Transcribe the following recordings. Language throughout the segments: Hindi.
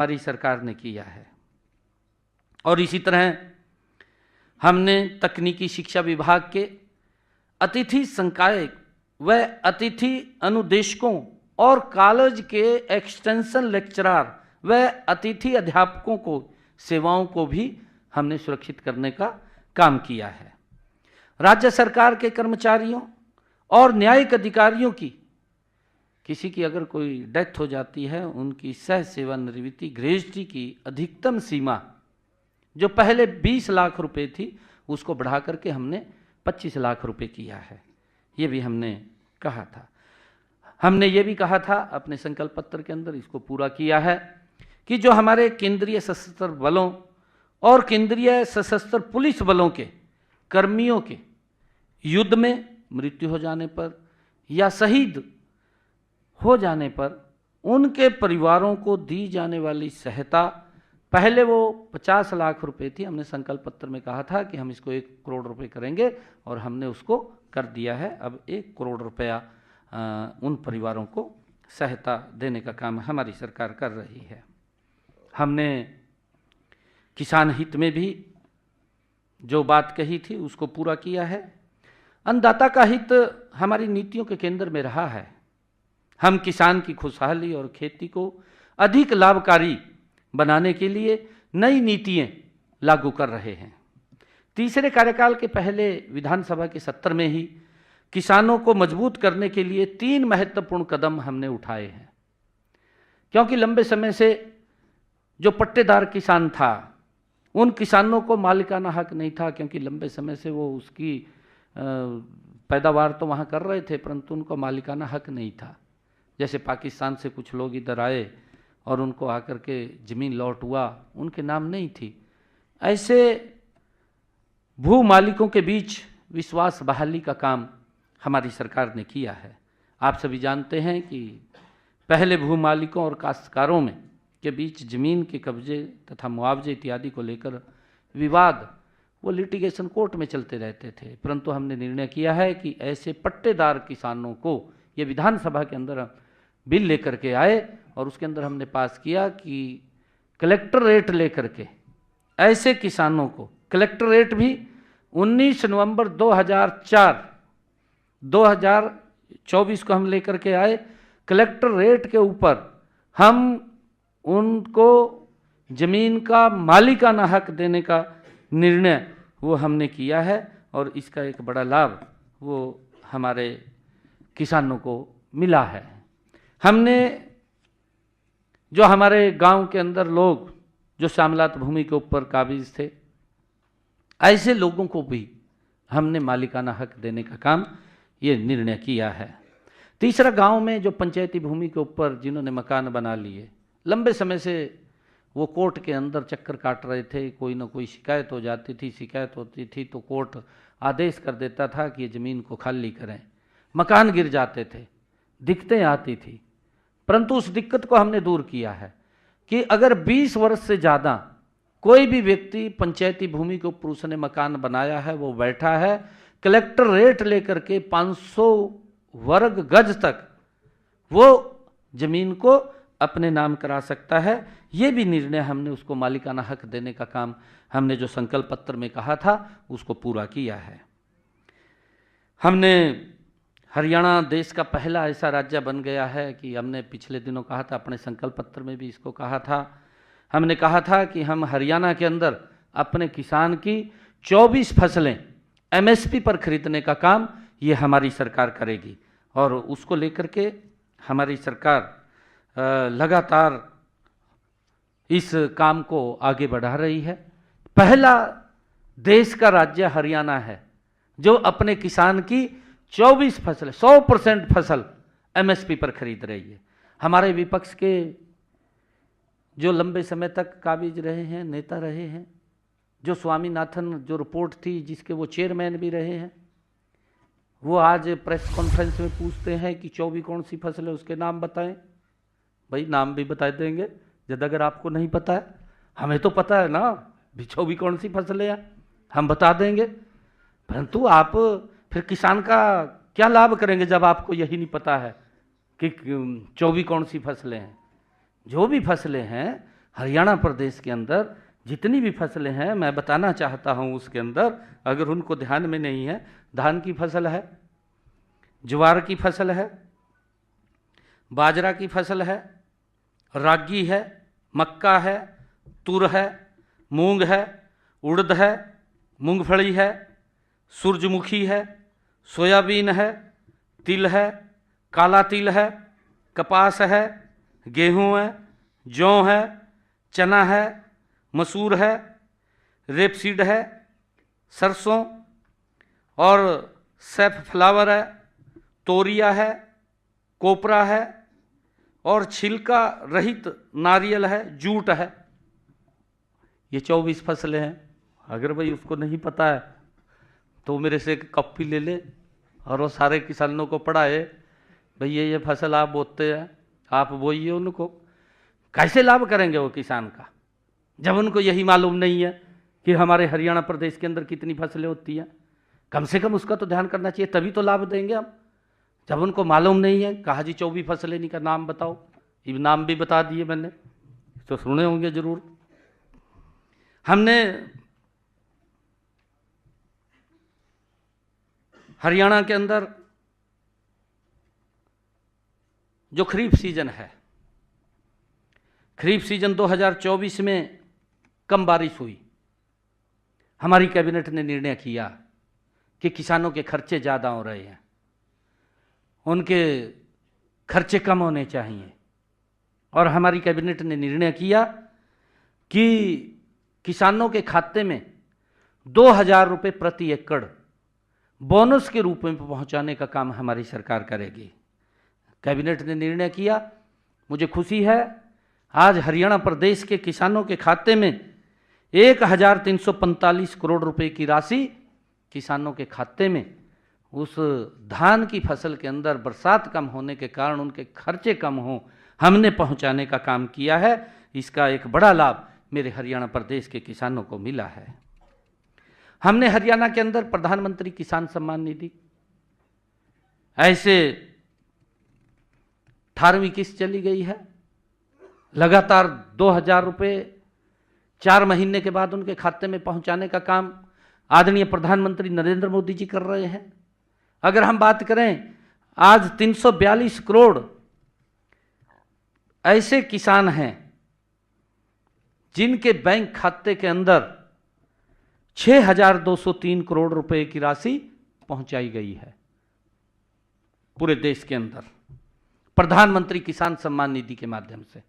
हमारी सरकार ने किया है। और इसी तरह हमने तकनीकी शिक्षा विभाग के अतिथि संकाय व अतिथि अनुदेशकों और कॉलेज के एक्सटेंशन लेक्चरर व अतिथि अध्यापकों को सेवाओं को भी हमने सुरक्षित करने का काम किया है। राज्य सरकार के कर्मचारियों और न्यायिक अधिकारियों की किसी की अगर कोई डेथ हो जाती है, उनकी सह सेवानिवृत्ति ग्रेजुटी की अधिकतम सीमा जो पहले 20 लाख रुपए थी उसको बढ़ा करके हमने 25 लाख रुपए किया है। ये भी हमने कहा था। हमने ये भी कहा था अपने संकल्प पत्र के अंदर, इसको पूरा किया है कि जो हमारे केंद्रीय सशस्त्र बलों और केंद्रीय सशस्त्र पुलिस बलों के कर्मियों के युद्ध में मृत्यु हो जाने पर या शहीद हो जाने पर उनके परिवारों को दी जाने वाली सहायता, पहले वो 50 लाख रुपए थी, हमने संकल्प पत्र में कहा था कि हम इसको 1 करोड़ रुपए करेंगे और हमने उसको कर दिया है। अब 1 करोड़ रुपया उन परिवारों को सहायता देने का काम हमारी सरकार कर रही है। हमने किसान हित में भी जो बात कही थी उसको पूरा किया है। अन्नदाता का हित हमारी नीतियों के केंद्र में रहा है। हम किसान की खुशहाली और खेती को अधिक लाभकारी बनाने के लिए नई नीतियां लागू कर रहे हैं। तीसरे कार्यकाल के पहले विधानसभा के सत्र में ही किसानों को मजबूत करने के लिए 3 महत्वपूर्ण कदम हमने उठाए हैं। क्योंकि लंबे समय से जो पट्टेदार किसान था, उन किसानों को मालिकाना हक नहीं था, क्योंकि लंबे समय से वो उसकी पैदावार तो वहाँ कर रहे थे परंतु उनको मालिकाना हक नहीं था। जैसे पाकिस्तान से कुछ लोग इधर आए और उनको आकर के ज़मीन लॉट हुआ, उनके नाम नहीं थी। ऐसे भू मालिकों के बीच विश्वास बहाली का काम हमारी सरकार ने किया है। आप सभी जानते हैं कि पहले भू मालिकों और काश्तकारों में के बीच ज़मीन के कब्जे तथा मुआवजे इत्यादि को लेकर विवाद वो लिटिगेशन कोर्ट में चलते रहते थे, परंतु हमने निर्णय किया है कि ऐसे पट्टेदार किसानों को, ये विधानसभा के अंदर बिल लेकर के आए और उसके अंदर हमने पास किया कि कलेक्टर रेट लेकर के ऐसे किसानों को, कलेक्टर रेट भी 19 नवंबर 2024 को हम लेकर के आए। कलेक्टर रेट के ऊपर हम उनको ज़मीन का मालिकाना हक देने का निर्णय वो हमने किया है और इसका एक बड़ा लाभ वो हमारे किसानों को मिला है। हमने जो हमारे गांव के अंदर लोग जो श्यामलात भूमि के ऊपर काबिज थे, ऐसे लोगों को भी हमने मालिकाना हक देने का काम ये निर्णय किया है। तीसरा, गांव में जो पंचायती भूमि के ऊपर जिन्होंने मकान बना लिए, लंबे समय से वो कोर्ट के अंदर चक्कर काट रहे थे, कोई ना कोई शिकायत हो जाती थी, शिकायत होती थी तो कोर्ट आदेश कर देता था कि ये ज़मीन को खाली करें, मकान गिर जाते थे, दिक्कतें आती थी। परंतु उस दिक्कत को हमने दूर किया है कि अगर 20 वर्ष से ज़्यादा कोई भी व्यक्ति पंचायती भूमि के ऊपर उसने मकान बनाया है, वो बैठा है, कलेक्टर रेट लेकर के 500 वर्ग गज तक वो ज़मीन को अपने नाम करा सकता है। ये भी निर्णय हमने उसको मालिकाना हक देने का काम हमने जो संकल्प पत्र में कहा था उसको पूरा किया है। हमने हरियाणा देश का पहला ऐसा राज्य बन गया है कि हमने पिछले दिनों कहा था, अपने संकल्प पत्र में भी इसको कहा था, हमने कहा था कि हम हरियाणा के अंदर अपने किसान की 24 फसलें एमएसपी पर खरीदने का काम ये हमारी सरकार करेगी और उसको लेकर के हमारी सरकार लगातार इस काम को आगे बढ़ा रही है। पहला देश का राज्य हरियाणा है जो अपने किसान की 24 फसलें 100% फसल एमएसपी पर खरीद रही है। हमारे विपक्ष के जो लंबे समय तक काबिज रहे हैं, नेता रहे हैं, जो स्वामीनाथन जो रिपोर्ट थी जिसके वो चेयरमैन भी रहे हैं, वो आज प्रेस कॉन्फ्रेंस में पूछते हैं कि 24 कौन सी फसल है, उसके नाम बताएं। भाई नाम भी बता देंगे जब अगर आपको नहीं पता है, हमें तो पता है ना 24 कौन सी फसल है, हम बता देंगे। परंतु आप फिर किसान का क्या लाभ करेंगे जब आपको यही नहीं पता है कि 24 कौन सी फसलें हैं। जो भी फसलें हैं हरियाणा प्रदेश के अंदर जितनी भी फसलें हैं, मैं बताना चाहता हूं उसके अंदर, अगर उनको ध्यान में नहीं है, धान की फसल है, ज्वार की फसल है, बाजरा की फसल है, रागी है, मक्का है, तुर है, मूंग है, उड़द है, मूंगफली है, सूरजमुखी है, सोयाबीन है, तिल है, काला तिल है, कपास है, गेहूं है, जौ है, चना है, मसूर है, रेपसीड है, सरसों और सैफफ्लावर है, तोरिया है, कोपरा है और छिलका रहित नारियल है, जूट है। ये 24 फसलें हैं। अगर भाई उसको नहीं पता है तो मेरे से एक कॉपी ले ले और वो सारे किसानों को पढ़ाए, भाई ये फसल आप बोते हैं, आप बोइए उनको। कैसे लाभ करेंगे वो किसान का, जब उनको यही मालूम नहीं है कि हमारे हरियाणा प्रदेश के अंदर कितनी फसलें होती हैं। कम से कम उसका तो ध्यान करना चाहिए, तभी तो लाभ देंगे हम। जब उनको मालूम नहीं है, कहा जी 24 फसलें नहीं का नाम बताओ, ये नाम भी बता दिए मैंने, तो सुने होंगे जरूर। हमने हरियाणा के अंदर जो खरीफ सीजन है, खरीफ सीजन 2024 में कम बारिश हुई। हमारी कैबिनेट ने निर्णय किया कि किसानों के खर्चे ज़्यादा हो रहे हैं, उनके खर्चे कम होने चाहिए, और हमारी कैबिनेट ने निर्णय किया कि किसानों के खाते में 2000 रुपये प्रति एकड़ बोनस के रूप में पहुंचाने का काम हमारी सरकार करेगी। कैबिनेट ने निर्णय किया, मुझे खुशी है, आज हरियाणा प्रदेश के किसानों के खाते में 1345 करोड़ रुपए की राशि किसानों के खाते में उस धान की फसल के अंदर बरसात कम होने के कारण उनके खर्चे कम हों, हमने पहुंचाने का काम किया है। इसका एक बड़ा लाभ मेरे हरियाणा प्रदेश के किसानों को मिला है। हमने हरियाणा के अंदर प्रधानमंत्री किसान सम्मान निधि, ऐसे 18वीं किस्त चली गई है, लगातार 2000 रुपये 4 महीने के बाद उनके खाते में पहुंचाने का काम आदरणीय प्रधानमंत्री नरेंद्र मोदी जी कर रहे हैं। अगर हम बात करें, आज 342 करोड़ ऐसे किसान हैं जिनके बैंक खाते के अंदर 6203 करोड़ रुपए की राशि पहुंचाई गई है पूरे देश के अंदर प्रधानमंत्री किसान सम्मान निधि के माध्यम से।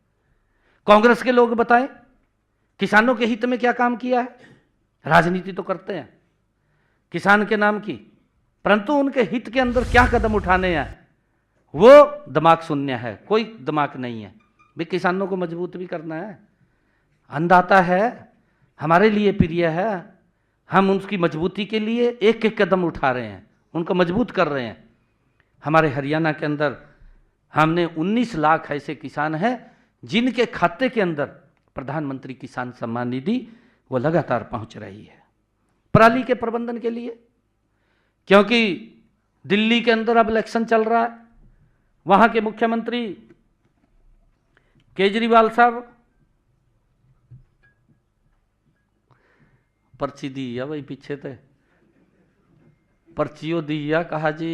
कांग्रेस के लोग बताएं, किसानों के हित में क्या काम किया है? राजनीति तो करते हैं किसान के नाम की, परंतु उनके हित के अंदर क्या कदम उठाने हैं वो दिमाग शून्य है, कोई दिमाग नहीं है। भी किसानों को मजबूत भी करना है, अन्नदाता है, हमारे लिए प्रिय है, हम उनकी मजबूती के लिए एक एक कदम उठा रहे हैं, उनको मजबूत कर रहे हैं। हमारे हरियाणा के अंदर हमने 19 लाख ऐसे किसान हैं जिनके खाते के अंदर प्रधानमंत्री किसान सम्मान निधि वो लगातार पहुंच रही है पराली के प्रबंधन के लिए। क्योंकि दिल्ली के अंदर अब इलेक्शन चल रहा है, वहां के मुख्यमंत्री केजरीवाल साहब पर्ची दी है भाई, पीछे थे पर्चियों दी है, कहा जी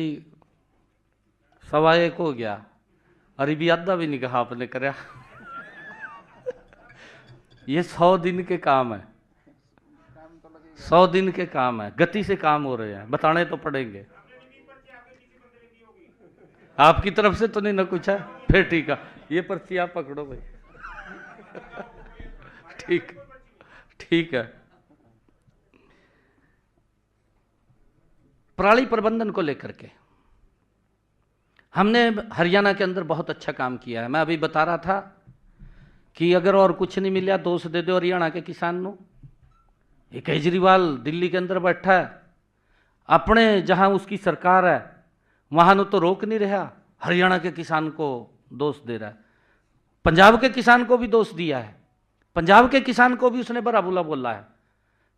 1:15 हो गया, अरे भी आधा भी नहीं कहा आपने करया। ये 100 दिन के काम है, 100 दिन के काम है, गति से काम हो रहे हैं, बताने तो पड़ेंगे। आपकी तरफ से तो नहीं ना कुछ है, फिर ठीक है, ये पर्ची आप पकड़ो भाई। ठीक ठीक है। पराली प्रबंधन को लेकर के हमने हरियाणा के अंदर बहुत अच्छा काम किया है। मैं अभी बता रहा था कि अगर और कुछ नहीं मिला दोष दे दो हरियाणा के किसान को। ये केजरीवाल दिल्ली के अंदर बैठा है, अपने जहां उसकी सरकार है वहां तो रोक नहीं रहा, हरियाणा के किसान को दोष दे रहा है। पंजाब के किसान को भी दोष दिया है, पंजाब के किसान को भी उसने बड़ा बुला बोला है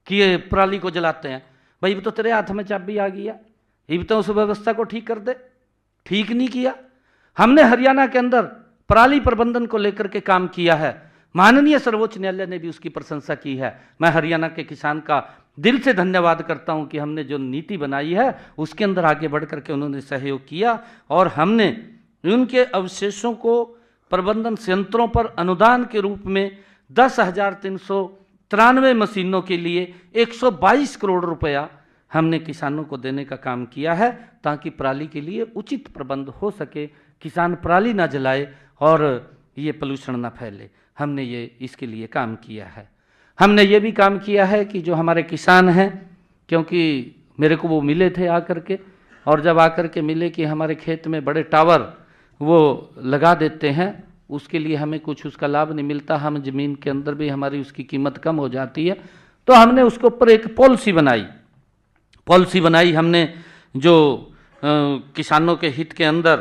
कि ये पराली को जलाते हैं। भाई तो तेरे हाथ में चाबी आ गई है, ये तो उस व्यवस्था को ठीक कर दे। ठीक नहीं किया। हमने हरियाणा के अंदर पराली प्रबंधन को लेकर के काम किया है। माननीय सर्वोच्च न्यायालय ने भी उसकी प्रशंसा की है। मैं हरियाणा के किसान का दिल से धन्यवाद करता हूं कि हमने जो नीति बनाई है उसके अंदर आगे बढ़ करके उन्होंने सहयोग किया और हमने उनके अवशेषों को प्रबंधन संयंत्रों पर अनुदान के रूप में 10,393 मशीनों के लिए 122 करोड़ रुपया हमने किसानों को देने का काम किया है, ताकि पराली के लिए उचित प्रबंध हो सके, किसान पराली ना जलाए और ये पोल्यूशन ना फैले। हमने ये इसके लिए काम किया है। हमने ये भी काम किया है कि जो हमारे किसान हैं, क्योंकि मेरे को वो मिले थे आकर के, और जब आकर के मिले कि हमारे खेत में बड़े टावर वो लगा देते हैं, उसके लिए हमें कुछ उसका लाभ नहीं मिलता, हम ज़मीन के अंदर भी हमारी उसकी कीमत कम हो जाती है, तो हमने उसके ऊपर एक पॉलिसी बनाई हमने, जो किसानों के हित के अंदर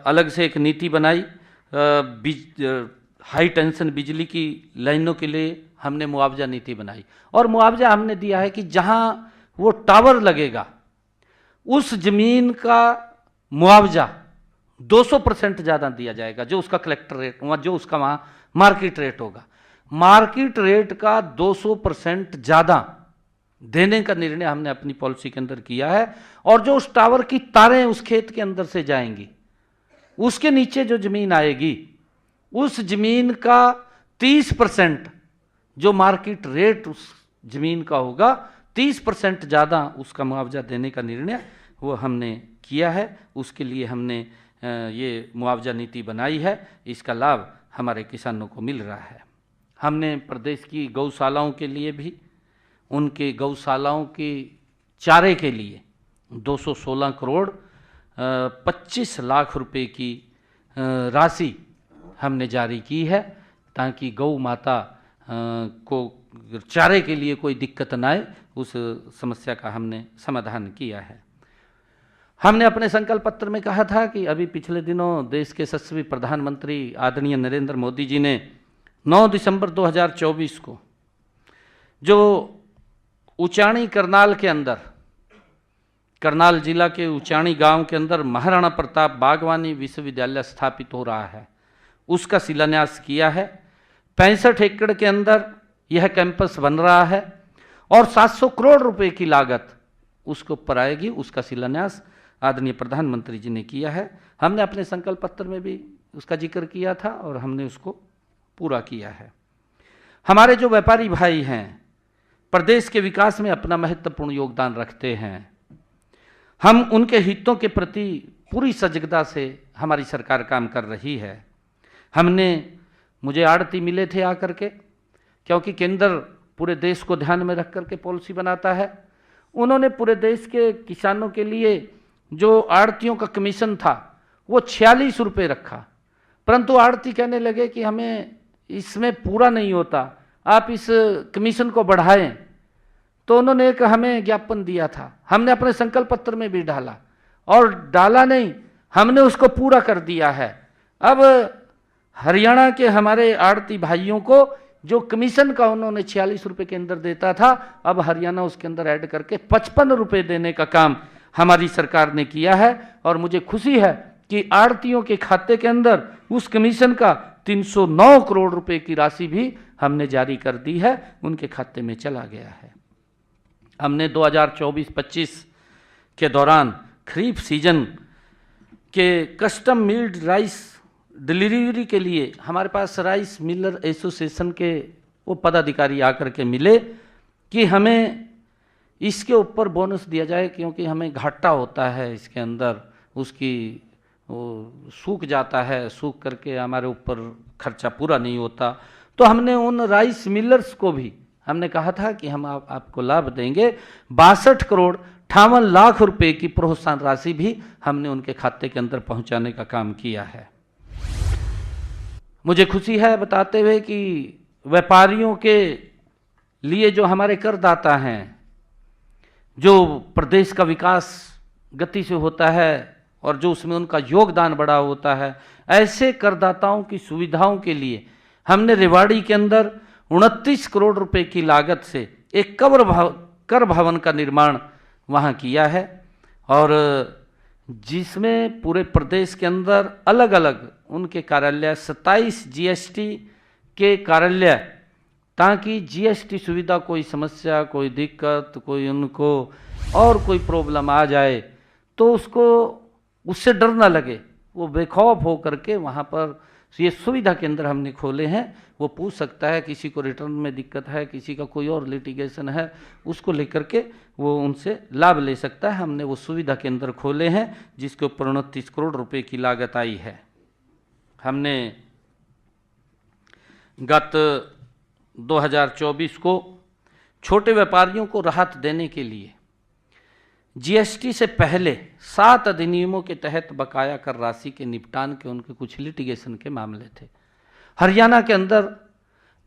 अलग से एक नीति बनाई। हाई टेंशन बिजली की लाइनों के लिए हमने मुआवजा नीति बनाई, और मुआवजा हमने दिया है कि जहां वो टावर लगेगा उस जमीन का मुआवजा 200% ज़्यादा दिया जाएगा, जो उसका कलेक्टर रेट, जो उसका वहाँ मार्केट रेट होगा, मार्केट रेट का 200% ज़्यादा देने का निर्णय हमने अपनी पॉलिसी के अंदर किया है। और जो उस टावर की तारें उस खेत के अंदर से जाएंगी, उसके नीचे जो जमीन आएगी, उस जमीन का 30% जो मार्केट रेट उस जमीन का होगा, 30% ज़्यादा उसका मुआवजा देने का निर्णय वो हमने किया है। उसके लिए हमने ये मुआवजा नीति बनाई है। इसका लाभ हमारे किसानों को मिल रहा है। हमने प्रदेश की गौशालाओं के लिए भी, उनके गौशालाओं के चारे के लिए 216 करोड़ 25 लाख रुपए की राशि हमने जारी की है, ताकि गौ माता को चारे के लिए कोई दिक्कत ना आए, उस समस्या का हमने समाधान किया है। हमने अपने संकल्प पत्र में कहा था कि अभी पिछले दिनों देश के यशस्वी प्रधानमंत्री आदरणीय नरेंद्र मोदी जी ने 9 दिसंबर 2024 को जो उचाणी करनाल के अंदर, करनाल जिला के उचाणी गांव के अंदर महाराणा प्रताप बागवानी विश्वविद्यालय स्थापित हो रहा है, उसका शिलान्यास किया है। 65 एकड़ के अंदर यह कैंपस बन रहा है और 700 करोड़ रुपए की लागत उसके ऊपर आएगी। उसका शिलान्यास आदरणीय प्रधानमंत्री जी ने किया है। हमने अपने संकल्प पत्र में भी उसका जिक्र किया था और हमने उसको पूरा किया है। हमारे जो व्यापारी भाई हैं, प्रदेश के विकास में अपना महत्वपूर्ण योगदान रखते हैं। हम उनके हितों के प्रति पूरी सजगता से हमारी सरकार काम कर रही है। मुझे आड़ती मिले थे आकर के, क्योंकि केंद्र पूरे देश को ध्यान में रख करके पॉलिसी बनाता है। उन्होंने पूरे देश के किसानों के लिए जो आड़तियों का कमीशन था वो 46 रुपये रखा, परंतु आड़ती कहने लगे कि हमें इसमें पूरा नहीं होता, आप इस कमीशन को बढ़ाएं। तो उन्होंने एक हमें ज्ञापन दिया था, हमने अपने संकल्प पत्र में भी डाला, और डाला नहीं, हमने उसको पूरा कर दिया है। अब हरियाणा के हमारे आड़ती भाइयों को जो कमीशन का उन्होंने 46 रुपये के अंदर देता था, अब हरियाणा उसके अंदर ऐड करके 55 रुपये देने का काम हमारी सरकार ने किया है। और मुझे खुशी है कि आड़तियों के खाते के अंदर उस कमीशन का 309 करोड़ रुपए की राशि भी हमने जारी कर दी है, उनके खाते में चला गया है। हमने 2024-25 के दौरान खरीफ सीजन के कस्टम मिल्ड राइस डिलीवरी के लिए हमारे पास राइस मिलर एसोसिएशन के वो पदाधिकारी आकर के मिले कि हमें इसके ऊपर बोनस दिया जाए, क्योंकि हमें घाटा होता है इसके अंदर, उसकी वो सूख जाता है, सूख करके हमारे ऊपर खर्चा पूरा नहीं होता। तो हमने उन राइस मिलर्स को भी हमने कहा था कि हम आपको लाभ देंगे। 62 करोड़ 58 लाख रुपए की प्रोत्साहन राशि भी हमने उनके खाते के अंदर पहुंचाने का काम किया है। मुझे खुशी है बताते हुए कि व्यापारियों के लिए जो हमारे करदाता हैं, जो प्रदेश का विकास गति से होता है और जो उसमें उनका योगदान बड़ा होता है, ऐसे करदाताओं की सुविधाओं के लिए हमने रेवाड़ी के अंदर 29 करोड़ रुपए की लागत से एक कर भवन का निर्माण वहाँ किया है, और जिसमें पूरे प्रदेश के अंदर अलग अलग उनके कार्यालय 27 GST के कार्यालय, ताकि जीएसटी सुविधा कोई समस्या, कोई दिक्कत, कोई उनको और कोई प्रॉब्लम आ जाए तो उसको उससे डर ना लगे, वो बेखौफ हो करके वहाँ पर ये सुविधा केंद्र हमने खोले हैं। वो पूछ सकता है, किसी को रिटर्न में दिक्कत है, किसी का कोई और लिटिगेशन है, उसको लेकर के वो उनसे लाभ ले सकता है। हमने वो सुविधा केंद्र खोले हैं जिसके ऊपर 29 करोड़ रुपए की लागत आई है। हमने गत 2024 को छोटे व्यापारियों को राहत देने के लिए जीएसटी से पहले 7 अधिनियमों के तहत बकाया कर राशि के निपटान के उनके कुछ लिटिगेशन के मामले थे। हरियाणा के अंदर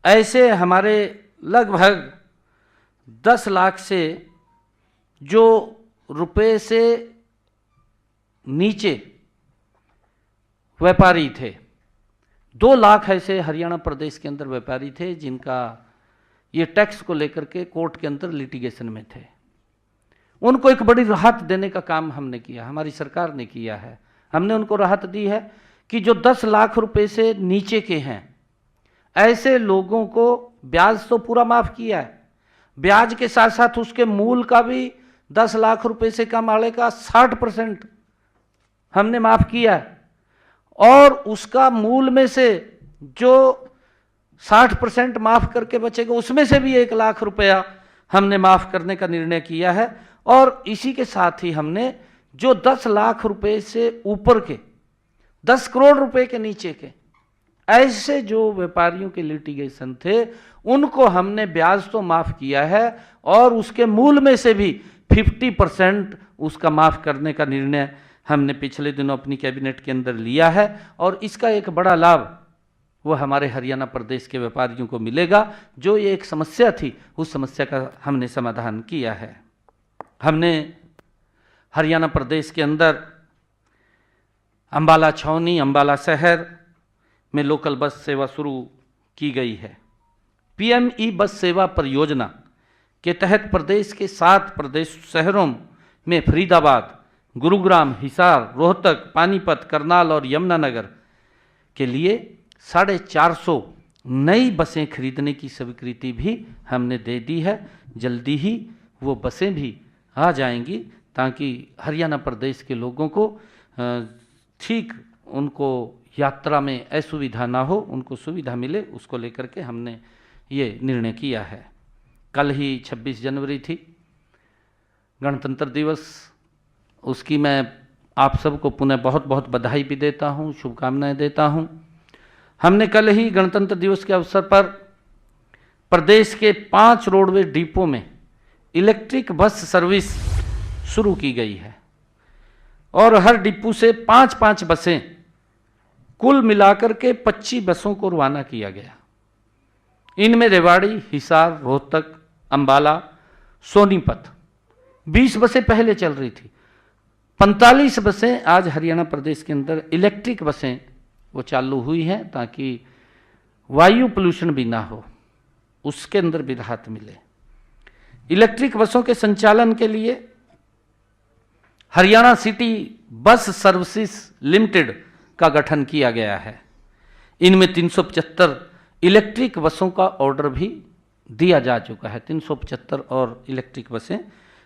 ऐसे हमारे लगभग 10 लाख से जो रुपए से नीचे व्यापारी थे, 2 लाख ऐसे हरियाणा प्रदेश के अंदर व्यापारी थे जिनका ये टैक्स को लेकर के कोर्ट के अंदर लिटिगेशन में थे। उनको एक बड़ी राहत देने का काम हमने किया, हमारी सरकार ने किया है। हमने उनको राहत दी है कि जो 10 लाख रुपए से नीचे के हैं ऐसे लोगों को ब्याज तो पूरा माफ किया है, ब्याज के साथ साथ उसके मूल का भी 10 लाख रुपए से कम आने का 60% हमने माफ किया है, और उसका मूल में से जो 60% माफ करके बचेगा उसमें से भी 1 लाख रुपया हमने माफ करने का निर्णय किया है। और इसी के साथ ही हमने जो 10 लाख रुपए से ऊपर के, 10 करोड़ रुपए के नीचे के ऐसे जो व्यापारियों के लिटिगेशन थे उनको हमने ब्याज तो माफ किया है और उसके मूल में से भी 50% उसका माफ करने का निर्णय हमने पिछले दिनों अपनी कैबिनेट के अंदर लिया है। और इसका एक बड़ा लाभ वो हमारे हरियाणा प्रदेश के व्यापारियों को मिलेगा। जो ये एक समस्या थी उस समस्या का हमने समाधान किया है। हमने हरियाणा प्रदेश के अंदर अंबाला छावनी, अंबाला शहर में लोकल बस सेवा शुरू की गई है। पीएमई बस सेवा परियोजना के तहत प्रदेश के 7 प्रदेश शहरों में फरीदाबाद, गुरुग्राम, हिसार, रोहतक, पानीपत, करनाल और यमुनानगर के लिए 450 नई बसें खरीदने की स्वीकृति भी हमने दे दी है। जल्दी ही वो बसें भी आ जाएंगी ताकि हरियाणा प्रदेश के लोगों को ठीक उनको यात्रा में असुविधा ना हो, उनको सुविधा मिले, उसको लेकर के हमने ये निर्णय किया है। कल ही 26 जनवरी थी, गणतंत्र दिवस। उसकी मैं आप सबको पुनः बहुत बहुत बधाई भी देता हूँ, शुभकामनाएं देता हूँ। हमने कल ही गणतंत्र दिवस के अवसर पर प्रदेश के 5 रोडवेज डिपो में इलेक्ट्रिक बस सर्विस शुरू की गई है और हर डिपो से 5-5 बसें, कुल मिलाकर के 25 बसों को रवाना किया गया। इनमें रेवाड़ी, हिसार, रोहतक, अंबाला, सोनीपत 20 बसें पहले चल रही थी। 45 बसें आज हरियाणा प्रदेश के अंदर इलेक्ट्रिक बसें वो चालू हुई हैं ताकि वायु पोल्यूशन भी ना हो, उसके अंदर भी राहत मिले। इलेक्ट्रिक बसों के संचालन के लिए Haryana city bus services limited का गठन किया गया है। इनमें 375 इलेक्ट्रिक बसों का ऑर्डर भी दिया जा चुका है। 375 और इलेक्ट्रिक बसें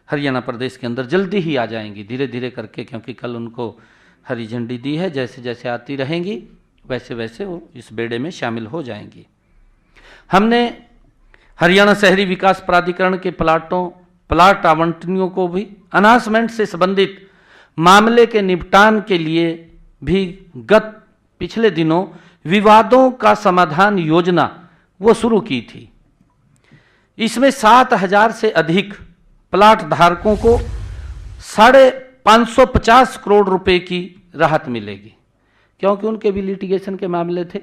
हरियाणा प्रदेश के अंदर जल्दी ही आ जाएंगी, धीरे धीरे करके, क्योंकि कल उनको हरी झंडी दी है। जैसे जैसे आती रहेंगी वैसे वैसे वो इस बेड़े में शामिल हो जाएंगी। हमने हरियाणा शहरी विकास प्राधिकरण के प्लाट आवंटनियों को भी अनाउंसमेंट से संबंधित मामले के निपटान के लिए भी पिछले दिनों विवादों का समाधान योजना वो शुरू की थी। इसमें 7,000 से अधिक प्लाट धारकों को 550 करोड़ रुपए की राहत मिलेगी, क्योंकि उनके भी लिटिगेशन के मामले थे।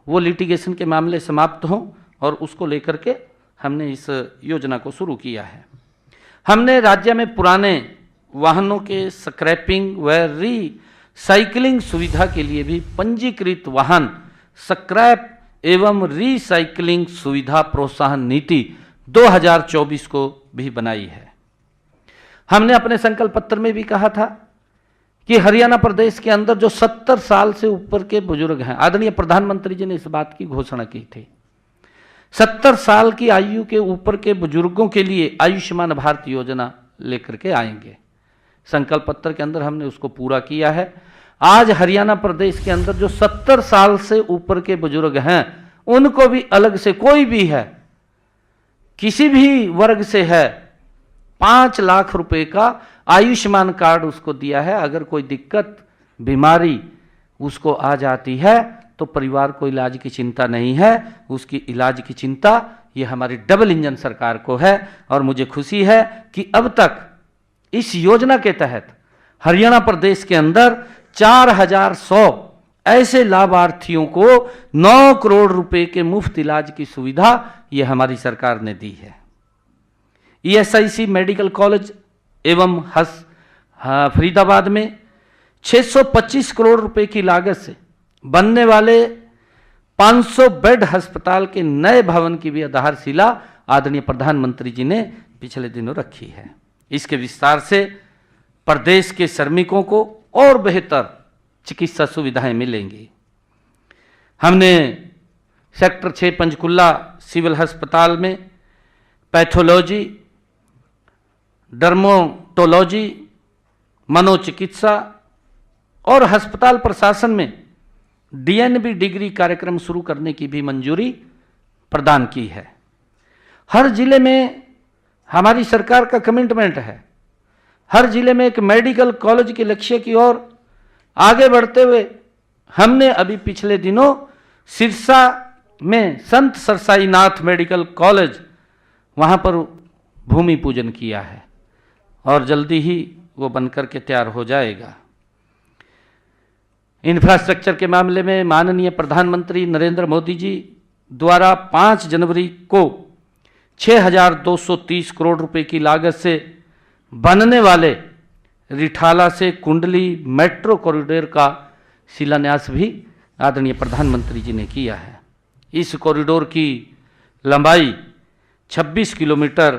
वो लिटिगेशन के मामले समाप्त हों और उसको लेकर के हमने इस योजना को शुरू किया है। हमने राज्य में पुराने वाहनों के स्क्रैपिंग व रीसाइक्लिंग सुविधा के लिए भी पंजीकृत वाहन स्क्रैप एवं रीसाइक्लिंग सुविधा प्रोत्साहन नीति 2024 को भी बनाई है। हमने अपने संकल्प पत्र में भी कहा था कि हरियाणा प्रदेश के अंदर जो 70 साल से ऊपर के बुजुर्ग हैं, आदरणीय प्रधानमंत्री जी ने इस बात की घोषणा की थी, 70 साल की आयु के ऊपर के बुजुर्गों के लिए आयुष्मान भारत योजना लेकर के आएंगे। संकल्प पत्र के अंदर हमने उसको पूरा किया है। आज हरियाणा प्रदेश के अंदर जो 70 साल से ऊपर के बुजुर्ग हैं, उनको भी अलग से, कोई भी है, किसी भी वर्ग से है, 5 लाख रुपए का आयुष्मान कार्ड उसको दिया है। अगर कोई दिक्कत, बीमारी उसको आ जाती है तो परिवार को इलाज की चिंता नहीं है, उसकी इलाज की चिंता ये हमारी डबल इंजन सरकार को है। और मुझे खुशी है कि अब तक इस योजना के तहत हरियाणा प्रदेश के अंदर 4100 ऐसे लाभार्थियों को 9 करोड़ रुपए के मुफ्त इलाज की सुविधा ये हमारी सरकार ने दी है। ESIC मेडिकल कॉलेज एवं फरीदाबाद में 625 करोड़ रुपए की लागत से बनने वाले 500 बेड अस्पताल के नए भवन की भी आधारशिला आदरणीय प्रधानमंत्री जी ने पिछले दिनों रखी है। इसके विस्तार से प्रदेश के श्रमिकों को और बेहतर चिकित्सा सुविधाएं मिलेंगी। हमने सेक्टर 6 पंचकुला सिविल अस्पताल में पैथोलॉजी, डर्मेटोलॉजी, मनोचिकित्सा और अस्पताल प्रशासन में DNB डिग्री कार्यक्रम शुरू करने की भी मंजूरी प्रदान की है। हर जिले में हमारी सरकार का कमिटमेंट है, हर जिले में एक मेडिकल कॉलेज के लक्ष्य की ओर आगे बढ़ते हुए हमने अभी पिछले दिनों सिरसा में संत सरसाईनाथ मेडिकल कॉलेज, वहाँ पर भूमि पूजन किया है और जल्दी ही वो बनकर के तैयार हो जाएगा। इंफ्रास्ट्रक्चर के मामले में माननीय प्रधानमंत्री नरेंद्र मोदी जी द्वारा 5 जनवरी को 6,230 करोड़ रुपए की लागत से बनने वाले रिठाला से कुंडली मेट्रो कॉरिडोर का शिलान्यास भी आदरणीय प्रधानमंत्री जी ने किया है। इस कॉरिडोर की लंबाई 26 किलोमीटर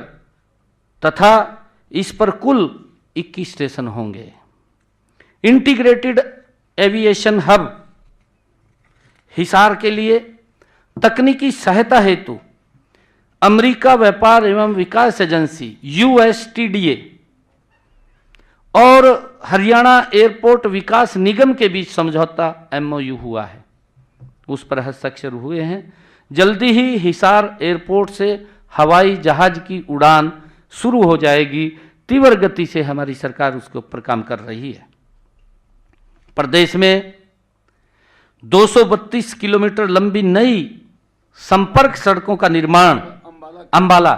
तथा इस पर कुल 21 स्टेशन होंगे। इंटीग्रेटेड एविएशन हब हिसार के लिए तकनीकी सहायता हेतु अमेरिका व्यापार एवं विकास एजेंसी USTDA और हरियाणा एयरपोर्ट विकास निगम के बीच समझौता MOU हुआ है, उस पर हस्ताक्षर हुए हैं। जल्दी ही हिसार एयरपोर्ट से हवाई जहाज की उड़ान शुरू हो जाएगी। तीव्र गति से हमारी सरकार उसके ऊपर काम कर रही है। प्रदेश में 232 किलोमीटर लंबी नई संपर्क सड़कों का निर्माण, अंबाला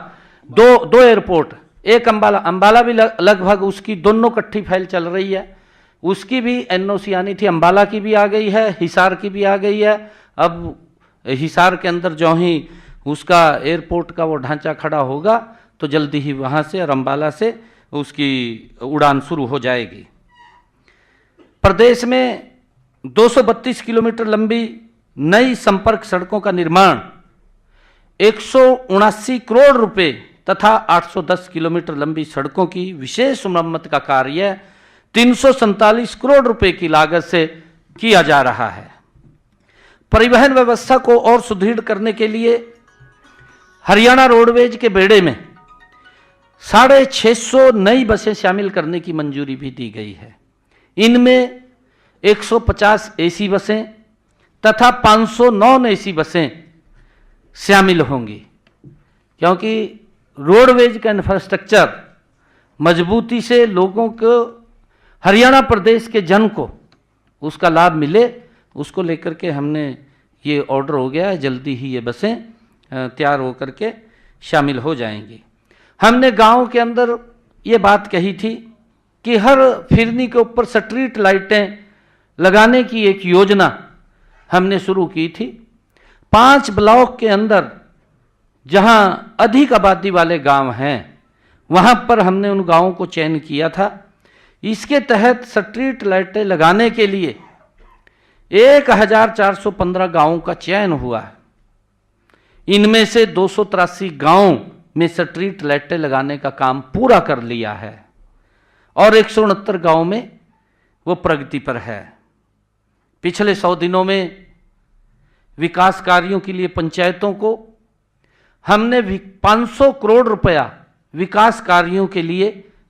दो एयरपोर्ट, एक अंबाला भी लगभग उसकी दोनों इकट्ठी फाइल चल रही है, उसकी भी NOC आनी थी। अंबाला की भी आ गई है, हिसार की भी आ गई है। अब हिसार के अंदर जो ही उसका एयरपोर्ट का वो ढांचा खड़ा होगा तो जल्दी ही वहाँ से और अंबाला से उसकी उड़ान शुरू हो जाएगी। प्रदेश में 232 किलोमीटर लंबी नई संपर्क सड़कों का निर्माण 179 करोड़ रुपए तथा 810 किलोमीटर लंबी सड़कों की विशेष मरम्मत का कार्य 347 करोड़ रुपए की लागत से किया जा रहा है। परिवहन व्यवस्था को और सुदृढ़ करने के लिए हरियाणा रोडवेज के बेड़े में 650 नई बसें शामिल करने की मंजूरी भी दी गई है। इनमें 150 AC बसें तथा 500 नॉन AC बसें शामिल होंगी, क्योंकि रोडवेज का इंफ्रास्ट्रक्चर मजबूती से लोगों को, हरियाणा प्रदेश के जन को उसका लाभ मिले, उसको लेकर के हमने ये ऑर्डर हो गया है। जल्दी ही ये बसें तैयार होकर के शामिल हो जाएंगी। हमने गांव के अंदर ये बात कही थी कि हर फिरनी के ऊपर स्ट्रीट लाइटें लगाने की एक योजना हमने शुरू की थी। 5 ब्लॉक के अंदर जहां अधिक आबादी वाले गांव हैं वहां पर हमने उन गांवों को चयन किया था। इसके तहत स्ट्रीट लाइटें लगाने के लिए 1415 गांवों का चयन हुआ है। इनमें से 283 गांवों में स्ट्रीट लाइटें लगाने का काम पूरा कर लिया है और 169 गांवों में वो प्रगति पर है। पिछले 100 दिनों में विकास कार्यों के लिए पंचायतों को हमने 500 करोड़ रुपया विकास कार्यों के लिए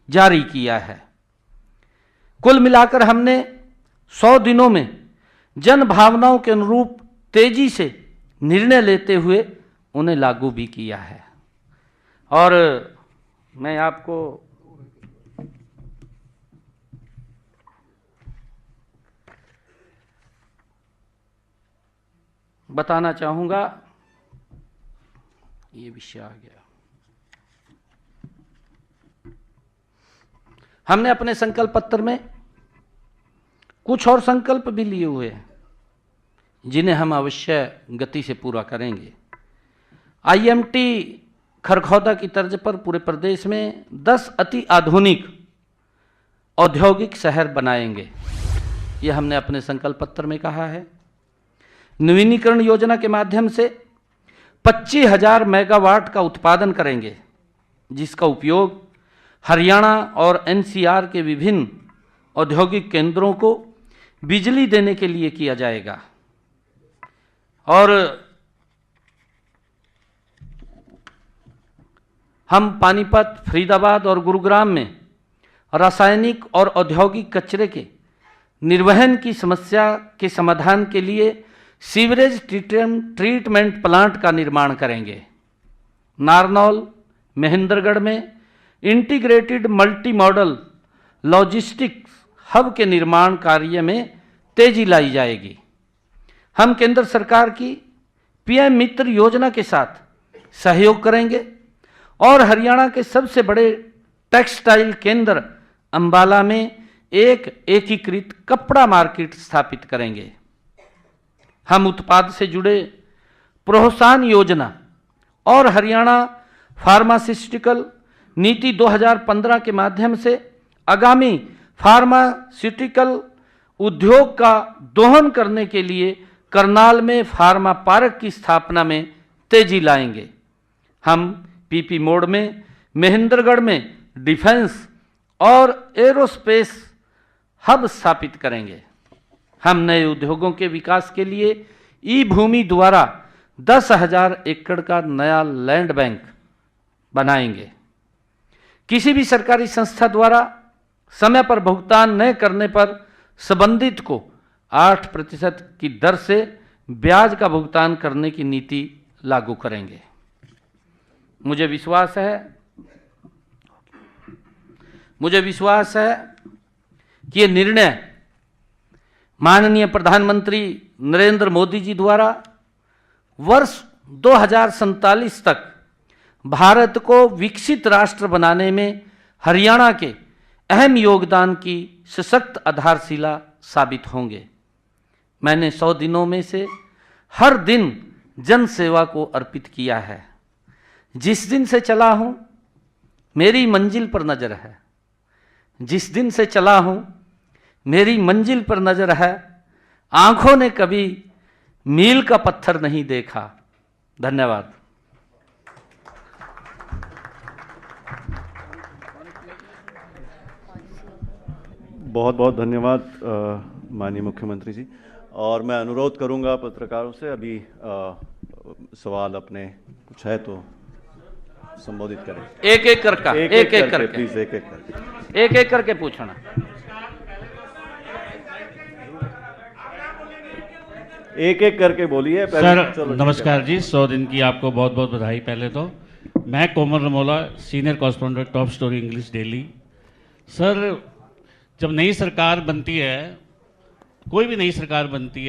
जारी किया है। कुल मिलाकर हमने 100 दिनों में जन भावनाओं के अनुरूप तेजी से निर्णय लेते हुए उन्हें लागू भी किया है। और मैं आपको बताना चाहूँगा, ये विषय आ गया। हमने अपने संकल्प पत्र में कुछ और संकल्प भी लिए हुए हैं जिन्हें हम अवश्य गति से पूरा करेंगे। आईएमटी खरखौदा की तर्ज पर पूरे प्रदेश में 10 अति आधुनिक औद्योगिक शहर बनाएंगे, यह हमने अपने संकल्प पत्र में कहा है। नवीनीकरण योजना के माध्यम से 25,000 मेगावाट का उत्पादन करेंगे, जिसका उपयोग हरियाणा और एनसीआर के विभिन्न औद्योगिक केंद्रों को बिजली देने के लिए किया जाएगा। और हम पानीपत, फरीदाबाद और गुरुग्राम में रासायनिक और औद्योगिक कचरे के निर्वहन की समस्या के समाधान के लिए सीवरेज ट्रीटमेंट प्लांट का निर्माण करेंगे। नारनौल, महेंद्रगढ़ में integrated multi modal logistics hub के निर्माण कार्य में तेजी लाई जाएगी। हम केंद्र सरकार की पीएम मित्र योजना के साथ सहयोग करेंगे और हरियाणा के सबसे बड़े टेक्सटाइल केंद्र अंबाला में एक एकीकृत कपड़ा मार्केट स्थापित करेंगे। हम उत्पाद से जुड़े प्रोत्साहन योजना और हरियाणा फार्मास्यूटिकल नीति 2015 के माध्यम से आगामी फार्मास्यूटिकल उद्योग का दोहन करने के लिए करनाल में फार्मा पार्क की स्थापना में तेजी लाएंगे। हम पीपी मोड में महेंद्रगढ़ में डिफेंस और एरोस्पेस हब स्थापित करेंगे। हम नए उद्योगों के विकास के लिए ई भूमि द्वारा 10,000 एकड़ का नया लैंड बैंक बनाएंगे। किसी भी सरकारी संस्था द्वारा समय पर भुगतान न करने पर संबंधित को 8% की दर से ब्याज का भुगतान करने की नीति लागू करेंगे। मुझे विश्वास है कि ये निर्णय माननीय प्रधानमंत्री नरेंद्र मोदी जी द्वारा वर्ष 2047 तक भारत को विकसित राष्ट्र बनाने में हरियाणा के अहम योगदान की सशक्त आधारशिला साबित होंगे। मैंने 100 दिनों में से हर दिन जन सेवा को अर्पित किया है। जिस दिन से चला हूं मेरी मंजिल पर नजर है। जिस दिन से चला हूं मेरी मंजिल पर नजर है। आंखों ने कभी मील का पत्थर नहीं देखा। धन्यवाद। बहुत बहुत धन्यवाद माननीय मुख्यमंत्री जी। और मैं अनुरोध करूंगा पत्रकारों से, अभी सवाल अपने कुछ है तो संबोधित करें। एक एक करके प्लीज एक एक करके पूछना। एक एक करके बोलिए। सर नमस्कार जी, 100 दिन की आपको बहुत बहुत बधाई। पहले तो मैं Komal Ramola, senior correspondent top story English daily. Sir जब नई सरकार बनती है, कोई भी नई सरकार बनती है,